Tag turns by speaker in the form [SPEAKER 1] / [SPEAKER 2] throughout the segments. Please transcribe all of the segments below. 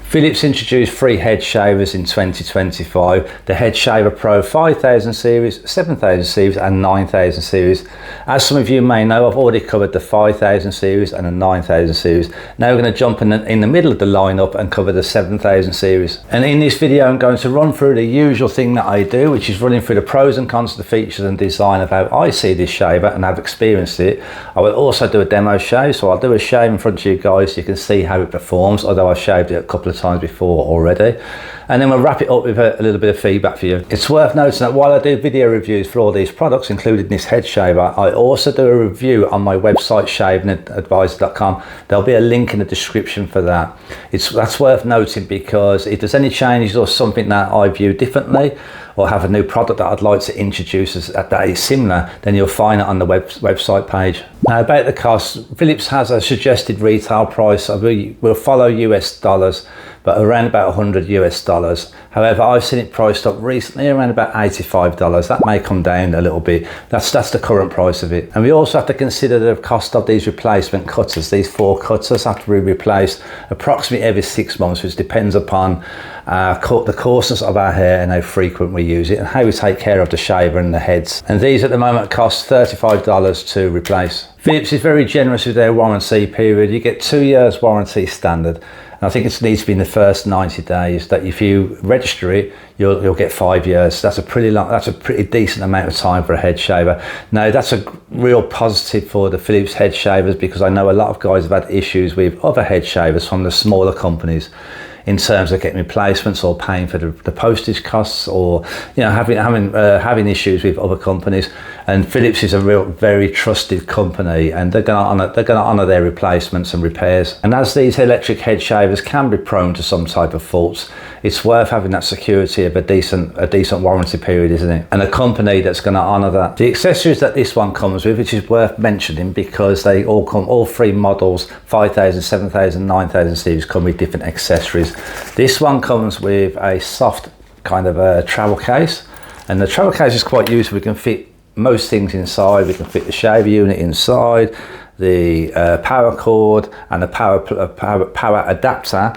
[SPEAKER 1] Philips introduced 3 head shavers in 2025, the Head Shaver Pro 5000 series, 7000 series and 9000 series. As some of you may know, I've already covered the 5000 series and the 9000 series. Now we're going to jump in the middle of the lineup and cover the 7000 series. And in this video I'm going to run through the usual thing that I do, which is running through the pros and cons of the features and design of how I see this shaver and have experienced it. I will also do a demo shave, so I'll do a shave in front of you guys so you can see how it performs, although I've shaved it a couple of times before already, and then we'll wrap it up with a little bit of feedback for you. It's worth noting that while I do video reviews for all these products, including this head shaver, I also do a review on my website shavingadvisor.com. There'll be a link in the description for that. That's worth noting, because if there's any changes or something that I view differently, or have a new product that I'd like to introduce that is similar, then you'll find it on the website page. Now about the cost, Philips has a suggested retail price. We'll follow US dollars, but around about $100 US. However, I've seen it priced up recently around about $85. That may come down a little bit. That's the current price of it. And we also have to consider the cost of these replacement cutters. These 4 cutters have to be replaced approximately every 6 months, which depends upon the coarseness of our hair and how frequent we use it and how we take care of the shaver and the heads. And these at the moment cost $35 to replace. Philips is very generous with their warranty period. You get 2 years warranty standard. And I think it needs to be in the first 90 days that if you register it, you'll get 5 years. That's a pretty decent amount of time for a head shaver. Now that's a real positive for the Philips head shavers, because I know a lot of guys have had issues with other head shavers from the smaller companies in terms of getting replacements or paying for the postage costs, or having issues with other companies. And Philips is a very trusted company, and they're going to honour their replacements and repairs. And as these electric head shavers can be prone to some type of faults, it's worth having that security of a decent warranty period, isn't it? And a company that's going to honour that. The accessories that this one comes with, which is worth mentioning, because they all 3 models, 5000, 7000, 9000 series, come with different accessories. This one comes with a soft kind of a travel case, and the travel case is quite useful. We can fit most things inside. We can fit the shaver unit inside, the power cord and the power adapter,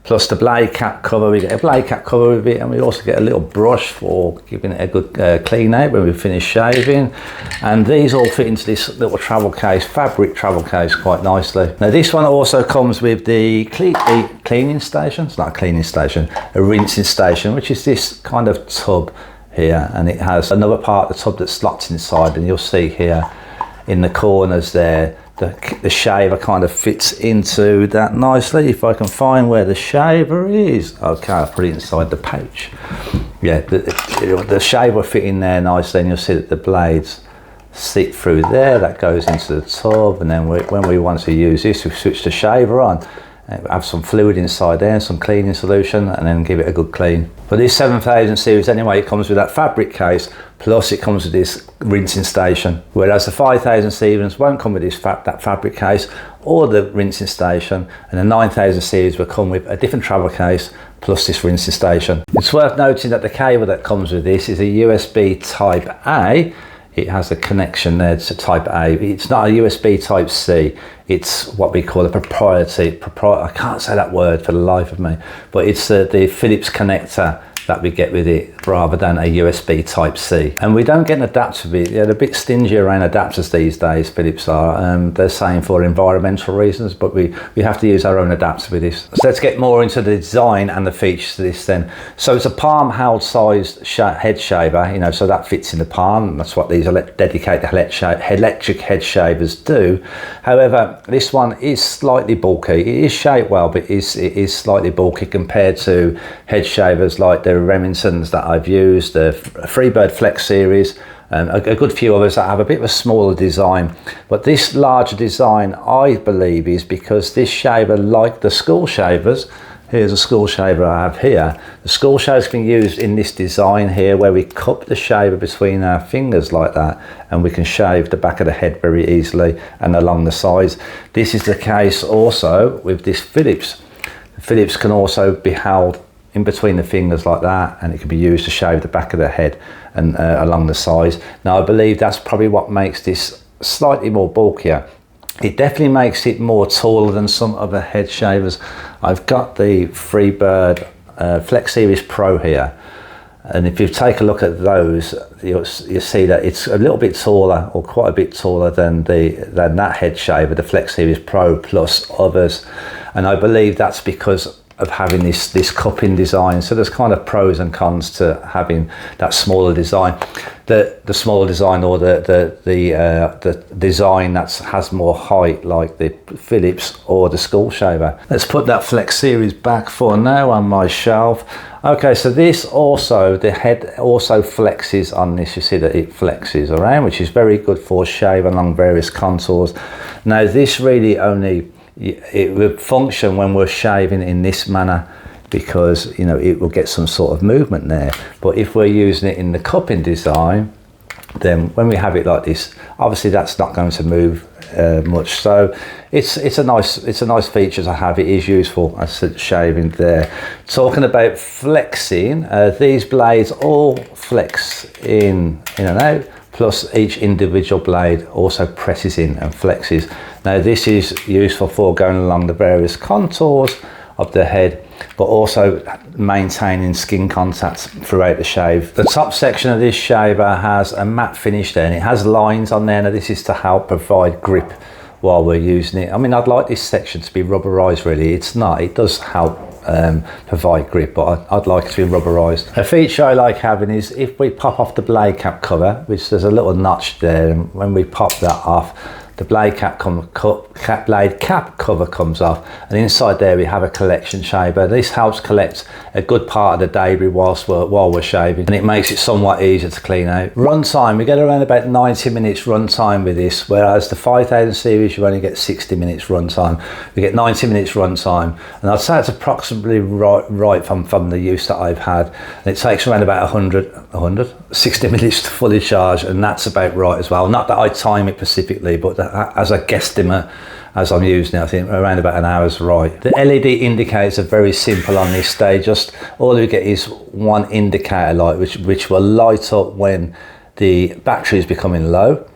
[SPEAKER 1] plus the blade cap cover. We get a blade cap cover with it, and we also get a little brush for giving it a good clean out when we finish shaving. And these all fit into this little travel case, fabric travel case, quite nicely. Now this one also comes with the cleaning station. It's not a cleaning station, a rinsing station, which is this kind of tub here, and it has another part of the tub that's locked inside, and you'll see here in the corners there, the shaver kind of fits into that nicely. If I can find where the shaver is. Okay, I'll put it inside the pouch. Yeah, the shaver will fit in there nicely, and you'll see that the blades sit through there. That goes into the tub, and then when we want to use this, we switch the shaver on, have some fluid inside there, some cleaning solution, and then give it a good clean. But this 7000 series anyway, it comes with that fabric case, plus it comes with this rinsing station, whereas the 5000 series won't come with that fabric case or the rinsing station, and the 9000 series will come with a different travel case plus this rinsing station. It's worth noting that the cable that comes with this is a USB type A. It has a connection there to type A. It's not a USB type C. It's what we call a proprietary, I can't say that word for the life of me, but it's the Philips connector that we get with it, rather than a USB type C. And we don't get an adapter with it. They're a bit stingy around adapters these days, Philips are. They're saying for environmental reasons, but we have to use our own adapter with this. So let's get more into the design and the features of this then. So it's a palm held sized head shaver, so that fits in the palm. That's what these dedicated electric head shavers do. However, this one is slightly bulky. It is shaped well, but it is slightly bulky compared to head shavers like the Remingtons that I've used, the Freebird Flex series, and a good few others that have a bit of a smaller design. But this larger design, I believe, is because this shaver, like the school shavers, here's a school shaver I have here. The school shaver's been used in this design here, where we cup the shaver between our fingers like that, and we can shave the back of the head very easily and along the sides. This is the case also with this Philips. The Philips can also be held in between the fingers like that, and it can be used to shave the back of the head and along the sides. Now I believe that's probably what makes this slightly more bulkier. It definitely makes it more taller than some other head shavers. I've got the Freebird Flex Series Pro here, and if you take a look at those, you'll see that it's a little bit taller, or quite a bit taller than that head shaver, the Flex Series Pro plus others. And I believe that's because of having this cupping design. So there's kind of pros and cons to having that smaller design. The smaller design, or the design that has more height, like the Philips or the Skull Shaver. Let's put that Flex Series back for now on my shelf. Okay, so this also, the head also flexes on this. You see that it flexes around, which is very good for shaving along various contours. Now this really only, it will function when we're shaving in this manner, because you know it will get some sort of movement there. But if we're using it in the cupping design, then when we have it like this, obviously that's not going to move much. So it's a nice feature to have. It is useful as shaving there. Talking about flexing, these blades all flex in and out, plus each individual blade also presses in and flexes. Now this is useful for going along the various contours of the head, but also maintaining skin contact throughout the shave. The top section of this shaver has a matte finish there, and it has lines on there. Now this is to help provide grip while we're using it. I mean, I'd like this section to be rubberized, really. It's not, it does help provide grip, but I'd like it to be rubberized. A feature I like having is if we pop off the blade cap cover, which there's a little notch there, and when we pop that off, the blade cap cover comes off, and inside there we have a collection shaver. This helps collect a good part of the debris while we're shaving, and it makes it somewhat easier to clean out. Run time, we get around about 90 minutes run time with this, whereas the 5000 series you only get 60 minutes run time. We get 90 minutes run time, and I'd say it's approximately right from the use that I've had, and it takes around about 60 minutes to fully charge, and that's about right as well. Not that I time it specifically, but as a guesstimate, as I'm using it, I think around about an hour's right. The LED indicators are very simple on this stage. Just all you get is one indicator light, which will light up when the battery is becoming low,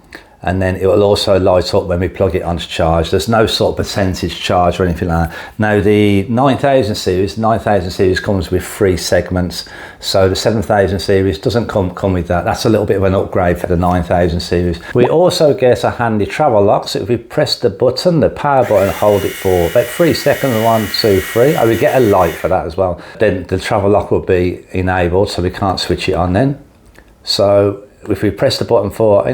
[SPEAKER 1] and then it will also light up when we plug it onto charge. There's no sort of percentage charge or anything like that. Now the 9000 series comes with 3 segments, so the 7000 series doesn't come with that. That's a little bit of an upgrade for the 9000 series. We also get a handy travel lock, so if we press the button, the power button, hold it for about 3 seconds, 1, 2, 3. I would get a light for that as well. Then the travel lock will be enabled, so we can't switch it on then. So if we press the button for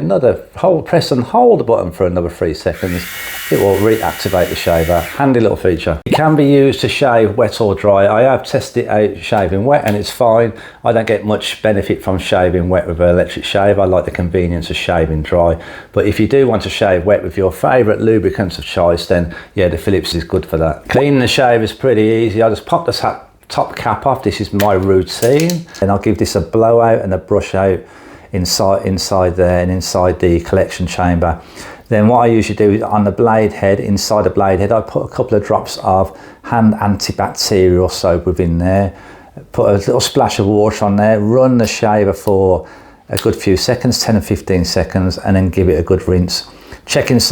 [SPEAKER 1] press and hold the button for another 3 seconds, it will reactivate the shaver. Handy little feature. It can be used to shave wet or dry. I have tested it out shaving wet, and it's fine. I don't get much benefit from shaving wet with an electric shave. I like the convenience of shaving dry. But if you do want to shave wet with your favourite lubricants of choice, then yeah, the Philips is good for that. Cleaning the shave is pretty easy. I just pop the top cap off. This is my routine, and I'll give this a blowout and a brush out inside there and inside the collection chamber. Then what I usually do is on the blade head, inside the blade head, I put a couple of drops of hand antibacterial soap within there, put a little splash of water on there, run the shaver for a good few seconds, 10 and 15 seconds, and then give it a good rinse.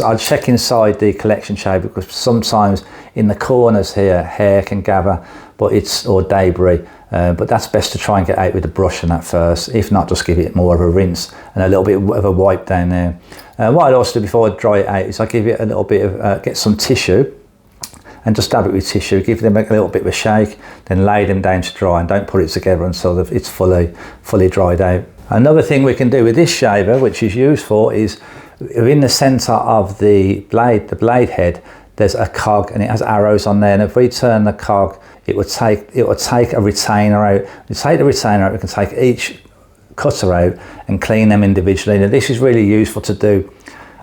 [SPEAKER 1] I'll check inside the collection chamber, because sometimes in the corners here hair can gather, or debris, but that's best to try and get out with the brush and that first. If not, just give it more of a rinse and a little bit of a wipe down there. What I'd also do before I dry it out is I give it a little bit of get some tissue and just dab it with tissue, give them a little bit of a shake, then lay them down to dry, and don't put it together until it's fully dried out. Another thing we can do with this shaver, which is useful, is in the center of the blade head, there's a cog, and it has arrows on there, and if we turn the cog, it will take a retainer out. We take the retainer out, we can take each cutter out and clean them individually. Now this is really useful to do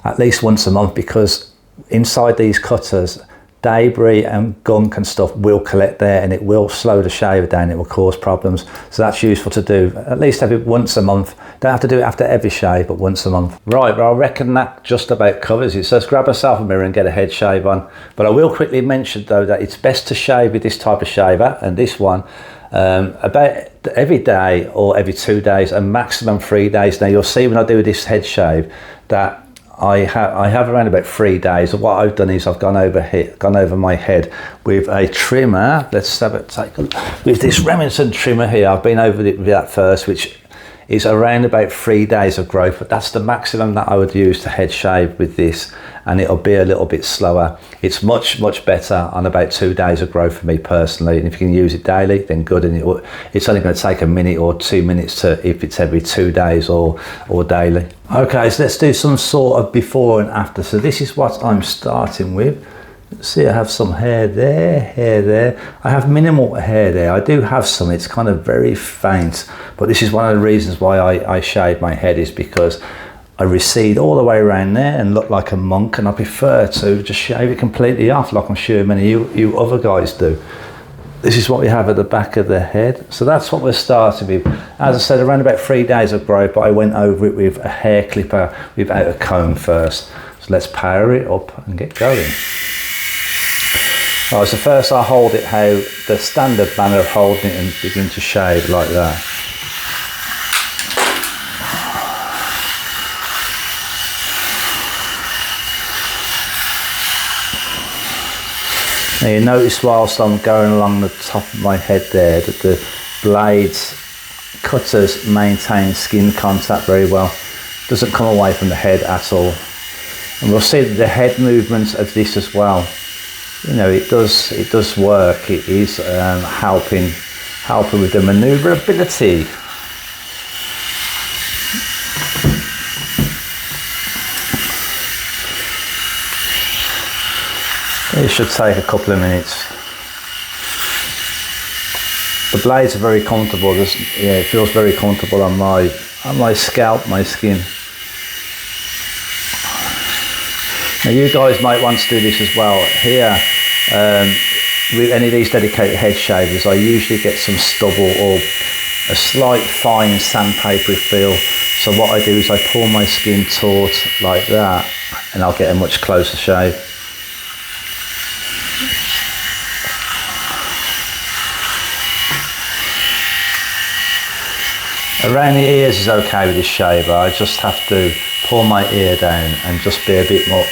[SPEAKER 1] at least once a month, because inside these cutters, debris and gunk and stuff will collect there, and it will slow the shaver down, it will cause problems. So that's useful to do at least once a month. Don't have to do it after every shave, but once a month. Right, well, I reckon that just about covers it. So let's grab yourself a mirror and get a head shave on. But I will quickly mention though that it's best to shave with this type of shaver, and this one about every day or every 2 days, and maximum 3 days. Now you'll see when I do this head shave that I have around about 3 days. What I've done is I've gone over my head with a trimmer. Let's have it take a look. With this Remington trimmer here, I've been over it with that first, which is around about 3 days of growth, but that's the maximum that I would use to head shave with this, and it'll be a little bit slower. It's much better on about 2 days of growth for me personally, and if you can use it daily, then good, and it's only going to take a minute or 2 minutes to if it's every 2 days or daily. Okay, so let's do some sort of before and after. So this is what I'm starting with. See, I have some hair there. I have minimal hair there. I do have some, it's kind of very faint, but this is one of the reasons why I shave my head, is because I recede all the way around there and look like a monk, and I prefer to just shave it completely off, like I'm sure many of you other guys do. This is what we have at the back of the head. So that's what we're starting with. As I said, around about 3 days of growth, but I went over it with a hair clipper without a comb first. So let's power it up and get going. Right, so first I hold it how the standard manner of holding it and begin to shave like that. Now you notice whilst I'm going along the top of my head there that the blades, cutters maintain skin contact very well. Doesn't come away from the head at all. And we'll see the head movements of this as well. You know, it does work. It is helping with the manoeuvrability. It should take a couple of minutes. The blades are very comfortable. It feels very comfortable on my scalp, my skin. Now you guys might want to do this as well. Here, with any of these dedicated head shavers, I usually get some stubble or a slight fine sandpapery feel. So what I do is I pull my skin taut like that, and I'll get a much closer shave. Around the ears is okay with this shaver. I just have to pull my ear down and just be a bit more,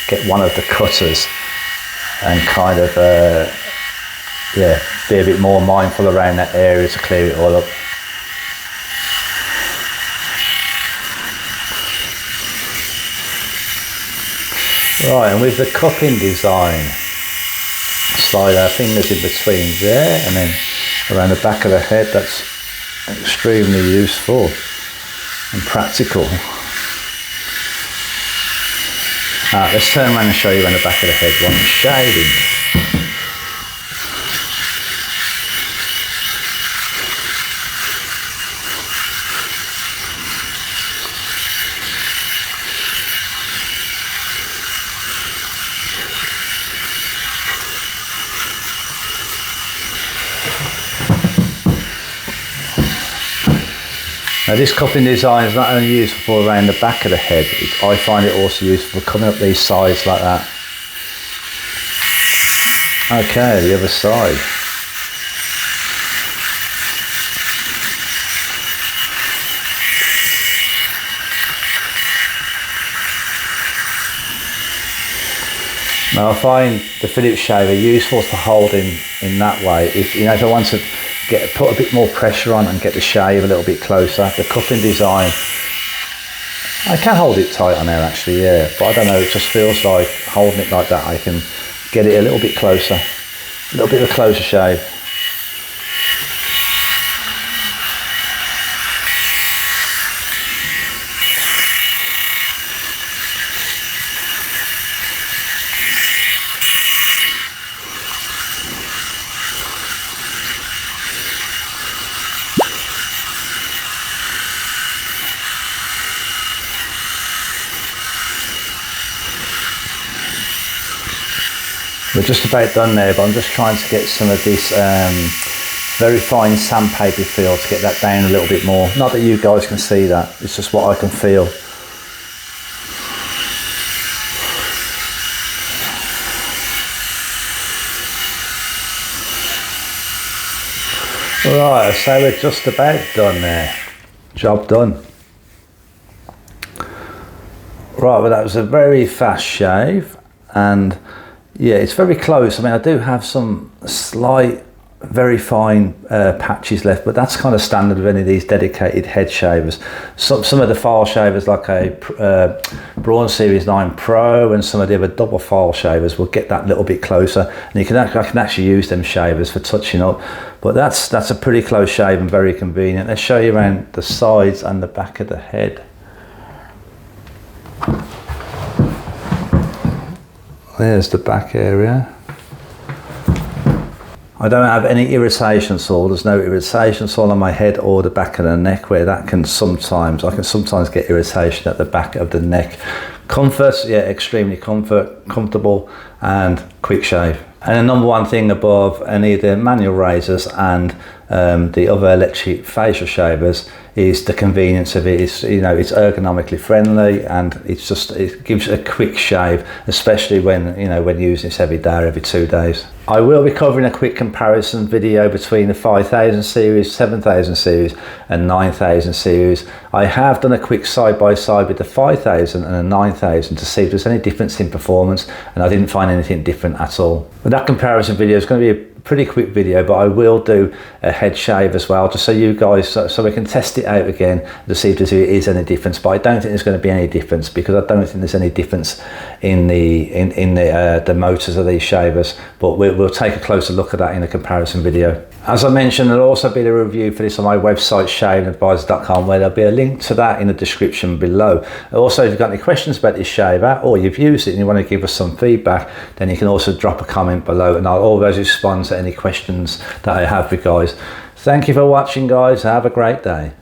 [SPEAKER 1] get one of the cutters and kind of, be a bit more mindful around that area to clear it all up. Right, and with the cupping design, slide our fingers in between there and then around the back of the head. That's extremely useful and practical. Let's turn around and show you around the back of the head while I'm shaving. Now this cupping design is not only useful for around the back of the head, I find it also useful for coming up these sides like that. Okay, the other side. Now I find the Phillips shaver useful for holding in that way. If I want to put a bit more pressure on and get the shave a little bit closer, the cupping design, I can hold it tight on there actually, yeah, but I don't know, it just feels like holding it like that I can get it a little bit closer, a little bit of a closer shave. We're just about done there, but I'm just trying to get some of this very fine sandpaper feel to get that down a little bit more. Not that you guys can see that, it's just what I can feel. Right, so we're just about done there. Job done. Right, well that was a very fast shave, and yeah, it's very close. I mean, I do have some slight, very fine patches left, but that's kind of standard with any of these dedicated head shavers. Some of the file shavers, like a Braun Series 9 Pro, and some of the other double file shavers will get that little bit closer, and I can actually use them shavers for touching up. But that's a pretty close shave and very convenient. Let's show you around the sides and the back of the head. There's the back area. I don't have any irritation sore. There's no irritation sore on my head or the back of the neck, where that can sometimes, I can sometimes get irritation at the back of the neck. Comfort, yeah, extremely comfortable and quick shave. And the number one thing above any of the manual razors and the other electric facial shavers is the convenience of it. It's, you know, it's ergonomically friendly, and it gives a quick shave, especially when, you know, when using this every day or every 2 days. I will be covering a quick comparison video between the 5000 series, 7000 series and 9000 series. I have done a quick side by side with the 5000 and the 9000 to see if there's any difference in performance, and I didn't find anything different at all. But that comparison video is going to be a pretty quick video, but I will do a head shave as well, just so you guys, so we can test it out again to see if there is any difference. But I don't think there's going to be any difference, because I don't think there's any difference in the motors of these shavers. But we'll take a closer look at that in a comparison video. As I mentioned, there'll also be a review for this on my website, shavingadvisor.com, where there'll be a link to that in the description below. Also, if you've got any questions about this shaver, or you've used it and you want to give us some feedback, then you can also drop a comment below, and I'll always respond to any questions that I have for you guys. Thank you for watching, guys. Have a great day.